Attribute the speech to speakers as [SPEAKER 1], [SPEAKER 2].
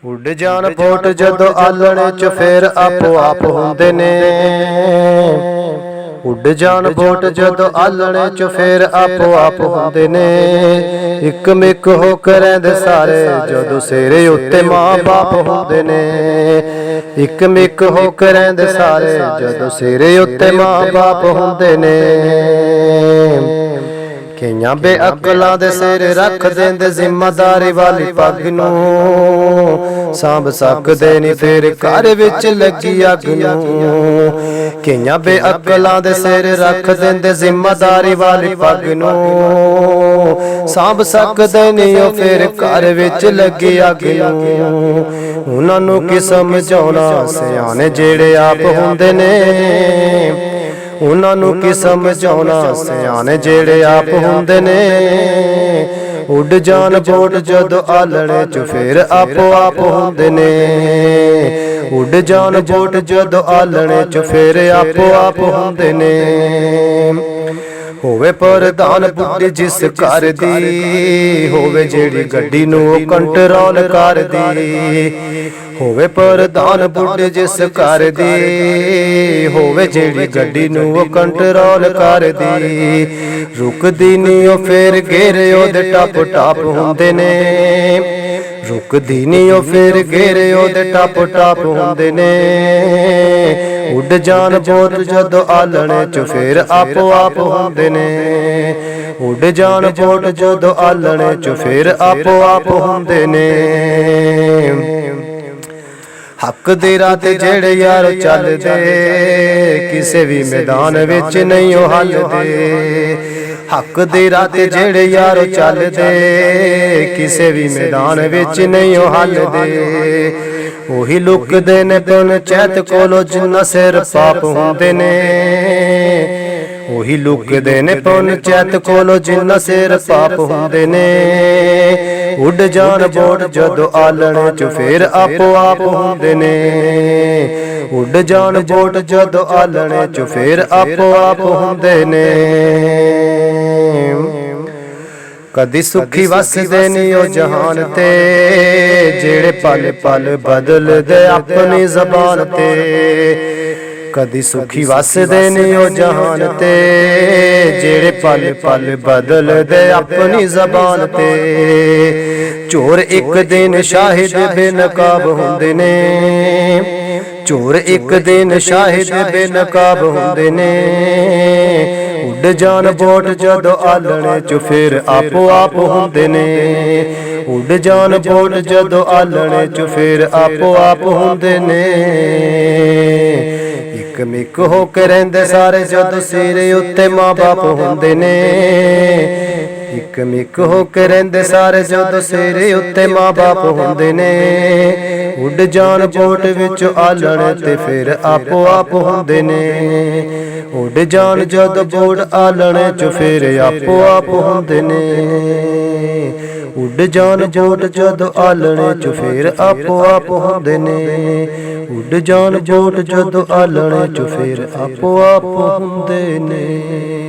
[SPEAKER 1] ਉੱਡ ਜਾਣ ਬੋਟ ਜਦੋਂ ਆਲਣੇ ਚ ਫੇਰ ਆਪੋ ਆਪ ਹੁੰਦੇ ਨੇ। ਉੱਡ ਜਾਣ ਬੋਟ ਜਦੋਂ ਆਲਣੇ ਚ ਫੇਰ ਆਪੋ ਆਪ ਹੁੰਦੇ ਨੇ। ਇੱਕ ਮਿੱਕ ਹੋ ਕੇ ਰਹਿੰਦੇ ਸਾਰੇ ਜਦੋਂ ਸਿਰੇ ਉੱਤੇ ਮਾਂ ਬਾਪ ਹੁੰਦੇ ਨੇ। ਇੱਕ ਮਿੱਕ ਹੋ ਕੇ ਰਹਿੰਦੇ ਸਾਰੇ ਜਦੋਂ ਸਿਰੇ ਉੱਤੇ ਮਾਂ ਬਾਪ ਹੁੰਦੇ ਨੇ। ਕਈਆਂ ਬੇਅਕਲਾਂ ਦੇ ਸਿਰ ਰੱਖ ਦਿੰਦੇ ਜ਼ਿੰਮੇਦਾਰੀ ਵਾਲੀ ਪੱਗ ਨੂੰ। ਸਾਂਭ ਸਕਦੇ ਨੀ ਫੇਰ ਘਰ ਵਿੱਚ ਲੱਗੀ ਅੱਗ ਨੂੰ। ਕਈਆਂ ਬੇਅਕਲਾਂ ਦੇ ਸਿਰ ਰੱਖ ਦਿੰਦੇ ਜ਼ਿੰਮੇਦਾਰੀ ਵਾਲੀ ਪੱਗ ਨੂੰ। ਸਾਂਭ ਸਕਦੇ ਨੀ ਉਹ ਫੇਰ ਘਰ ਵਿੱਚ ਲੱਗੀ ਅੱਗ ਨੂੰ। ਉਹਨਾਂ ਨੂੰ ਕੀ ਸਮਝਾਉਣਾ ਸਿਆਣੇ ਜਿਹੜੇ ਆਪ ਹੁੰਦੇ ਨੇ। ਉਹਨਾਂ ਨੂੰ ਕੀ ਸਮਝਾਉਣਾ ਸਿਆਣੇ ਜਿਹੜੇ ਆਪ ਹੁੰਦੇ ਨੇ। ਉੱਡ ਜਾਣ ਬੋਟ ਜਦੋਂ ਆਲਣੇ ਚ ਫੇਰ ਆਪੋ ਆਪ ਹੁੰਦੇ ਨੇ। ਉੱਡ ਜਾਣ ਬੋਟ ਜਦੋਂ ਆਲਣੇ ਚ ਫੇਰ ਆਪੋ ਆਪ ਹੁੰਦੇ ਨੇ। ਹੋਵੇ ਪ੍ਰਧਾਨ ਬੁੱਢੀ ਜਿਸ ਘਰ ਦੀ, ਹੋਵੇ ਜਿਹੜੀ ਗੱਡੀ ਨੂੰ ਕੰਟਰੋਲ ਕਰਦੀ। ਹੋਵੇ ਪ੍ਰਧਾਨ ਬੁੱਢੀ ਜਿਸ ਘਰ ਦੀ, ਹੋਵੇ ਜਿਹੜੀ ਗੱਡੀ ਨੂੰ ਕੰਟਰੋਲ ਕਰਦੀ। ਰੁਕਦੀ ਨੀ ਉਹ ਫੇਰ ਗੇਰੇ ਉਹਦੇ ਟੱਪ ਟੱਪ ਹੁੰਦੇ ਨੇ। ਰੁਕਦੀ ਨੀ ਉਹ ਫੇਰ ਗੇਰੇ ਉਹਦੇ ਟੱਪ ਟੱਪ ਹੁੰਦੇ ਨੇ। ਉੱਡ ਜਾਣ ਬੋਟ ਜਦੋਂ ਆਲਣੇ ਚ ਫੇਰ ਆਪੋ ਆਪ ਹੁੰਦੇ ਨੇ। ਉੱਡ ਜਾਣ ਬੋਟ ਜਦੋਂ ਆਲਣੇ ਚ ਫੇਰ ਆਪੋ ਆਪ ਹੁੰਦੇ ਨੇ। ਹੱਕ ਦੇ ਰਾਹ ਤੇ ਜਿਹੜੇ ਯਾਰ ਚੱਲਦੇ, ਕਿਸੇ ਵੀ ਮੈਦਾਨ ਵਿੱਚ ਨਹੀਂ ਉਹ ਹੱਲਦੇ। ਹੱਕ ਦੇ ਰਾਹ ਤੇ ਜਿਹੜੇ ਯਾਰ ਚੱਲਦੇ, ਕਿਸੇ ਵੀ ਮੈਦਾਨ ਵਿੱਚ ਨਹੀਂ ਉਹ ਹੱਲਦੇ। ਉਹੀ ਲੁਕਦੇ ਨੇ ਪੰਚਾਇਤ ਕੋਲੋਂ ਜਿੰਨਾ ਸਿਰ ਪਾਪ ਹੁੰਦੇ ਨੇ। ਉਹੀ ਲੁਕਦੇ ਨੇ ਪੰਚਾਇਤ ਕੋਲੋਂ ਜਿੰਨਾ ਸਿਰ ਪਾਪ ਹੁੰਦੇ ਨੇ। ਉੱਡ ਜਾਣ ਬੋਟ ਜਦੋਂ ਆਲਣੇ ਚ ਫੇਰ ਆਪੋ ਆਪ ਹੁੰਦੇ ਨੇ। ਉੱਡ ਜਾਣ ਬੋਟ ਜਦੋਂ ਆਲਣੇ ਚ ਫੇਰ ਆਪੋ ਆਪ ਹੁੰਦੇ ਨੇ। ਕਦੀ ਸੁਖੀ ਵਸਦੇ ਨੀ ਉਹ ਜਹਾਨ ਤੇ, ਜਿਹੜੇ ਪਲ ਪਲ ਬਦਲਦੇ ਆਪਣੀ ਜ਼ਬਾਨ ਤੇ। ਕਦੀ ਸੁਖੀ ਵਸਦੇ ਨੀ ਉਹ ਜਹਾਨ ਤੇ, ਜਿਹੜੇ ਪਲ ਪਲ ਬਦਲਦੇ ਆਪਣੀ ਜ਼ਬਾਨ ਤੇ। ਚੋਰ ਇੱਕ ਦਿਨ ਸ਼ਾਹਿਦ ਬੇਨਕਾਬ ਹੁੰਦੇ ਨੇ। ਚੋਰ ਇੱਕ ਦਿਨ ਸ਼ਾਹਿਦ ਬੇਨਕਾਬ ਹੁੰਦੇ ਨੇ। ਉੱਡ ਜਾਣ ਬੋਟ ਜਦੋਂ ਆਲਣੇ ਚ ਫੇਰ ਆਪੋ ਆਪ ਹੁੰਦੇ ਨੇ। ਉੱਡ ਜਾਣ ਬੋਟ ਜਦੋਂ ਆਲਣੇ ਚ ਫੇਰ ਆਪੋ ਆਪ ਹੁੰਦੇ ਨੇ। ਇੱਕ ਮਿੱਕ ਹੋ ਕੇ ਰਹਿੰਦੇ ਸਾਰੇ ਜਦੋਂ ਸਿਰੇ ਉੱਤੇ ਮਾਂ ਬਾਪ ਹੁੰਦੇ ਨੇ। ਇੱਕ ਮਿੱਕ ਹੋ ਕੇ ਰਹਿੰਦੇ ਸਾਰੇ ਜਦੋਂ ਸਿਰੇ ਉੱਤੇ ਮਾਂ ਬਾਪ ਹੁੰਦੇ ਨੇ। ਉੱਡ ਜਾਣ ਬੋਟ ਵਿੱਚ ਆਲਣੇ ਤੇ ਫੇਰ ਆਪੋ ਆਪ ਹੁੰਦੇ ਨੇ। ਉੱਡ ਜਾਣ ਜਦੋਂ ਬੋਟ ਆਲਣੇ ਚ ਫੇਰ ਆਪੋ ਆਪ ਹੁੰਦੇ ਨੇ। ਉੱਡ ਜਾਣ ਬੋਟ ਜਦੋਂ ਆਲਣੇ ਚ ਫੇਰ ਆਪੋ ਆਪ ਹੁੰਦੇ ਨੇ। ਉੱਡ ਜਾਣ ਬੋਟ ਜਦੋਂ ਆਲਣੇ ਚ ਫੇਰ ਆਪੋ ਆਪ ਹੁੰਦੇ ਨੇ।